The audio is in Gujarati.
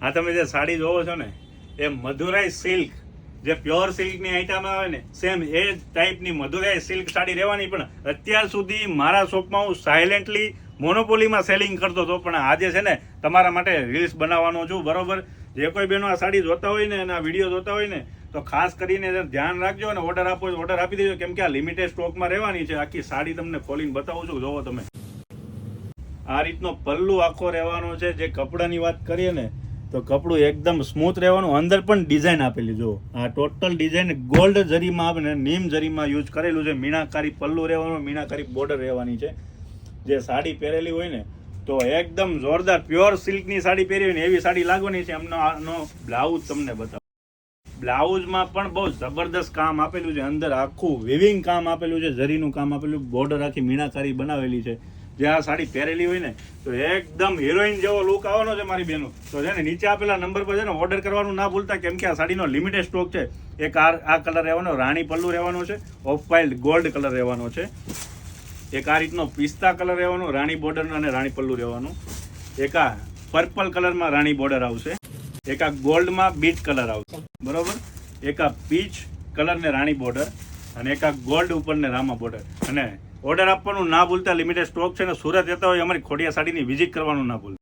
આ તમે જે સાડી જોવો છો ને એ મધુરાઈ સિલ્ક, જે પ્યોર સિલ્કની આઈટમ આવે ને સેમ એ જ ટાઈપની મધુરાઈ સિલ્ક સાડી રહેવાની. પણ અત્યાર સુધી મારા શોપમાં હું સાયલેન્ટલી મોનોપોલીમાં સેલિંગ કરતો હતો, પણ આજે છે ને તમારા માટે રીલ્સ બનાવવાનો છું. બરોબર, જે કોઈ બહેનો આ સાડી જોતા હોય ને અને આ વિડીયો જોતા હોય ને તો ખાસ કરીને ધ્યાન રાખજો અને ઓર્ડર આપો ઓર્ડર આપી દેજો, કેમ કે આ લિમિટેડ સ્ટોકમાં રહેવાની છે. આખી સાડી તમને ખોલીને બતાવું છું, જોવો તમે. આ રીતનો પલ્લુ આખો રહેવાનો છે. જે કપડાની વાત કરીએ ને તો કપડું એકદમ સ્મૂથ રહેવાનું. અંદર પણ ડિઝાઇન આપેલી જો, આ ટોટલ ડિઝાઇન ગોલ્ડ જરીમાં આવે ને નીમ જરીમાં યુઝ કરેલું છે. મીનાકારી પલ્લુ રહેવાનું, મીનાકારી બોર્ડર રહેવાની છે. જે સાડી પહેરેલી હોય ને તો એકદમ જોરદાર પ્યોર સિલ્કની સાડી પહેરી હોય ને એવી સાડી લાગવાની છે. એમનો આનો બ્લાઉઝ તમને બતાવો. બ્લાઉઝમાં પણ બહુ જબરદસ્ત કામ આપેલું છે. અંદર આખું વિવિંગ કામ આપેલું છે, જરીનું કામ આપેલું, બોર્ડર આખી મીનાકારી બનાવેલી છે. જે આ સાડી પહેરેલી હોય ને તો એકદમ હિરોઈન જેવો લુક આવવાનો છે મારી બહેનો. તો છે ને નીચે આપેલા નંબર પર છે ને ઓર્ડર કરવાનું ના ભૂલતા, કેમ કે આ સાડીનો લિમિટેડ સ્ટોક છે. એક આ કલર રહેવાનો, રાણી પલ્લુ રહેવાનો છે, ઓફ વાઇલ્ડ ગોલ્ડ કલર રહેવાનો છે. એક આ રીતનો પિસ્તા કલર રહેવાનો, રાણી બોર્ડર અને રાણી પલ્લુ રહેવાનું. એક આ પર્પલ કલરમાં રાણી બોર્ડર આવશે. એક આ ગોલ્ડમાં બીટ કલર આવશે, બરોબર. એક આ પીચ કલર ને રાણી બોર્ડર, અને એક આ ગોલ્ડ ઉપર ને રામા બોર્ડર. અને ઓર્ડર આપવાનું ના ભૂલતા, લિમિટેડ સ્ટોક છે ને. સુરત જતા હોય અમારી ખોડિયા સાડીની વિઝિટ કરવાનું ના ભૂલતા.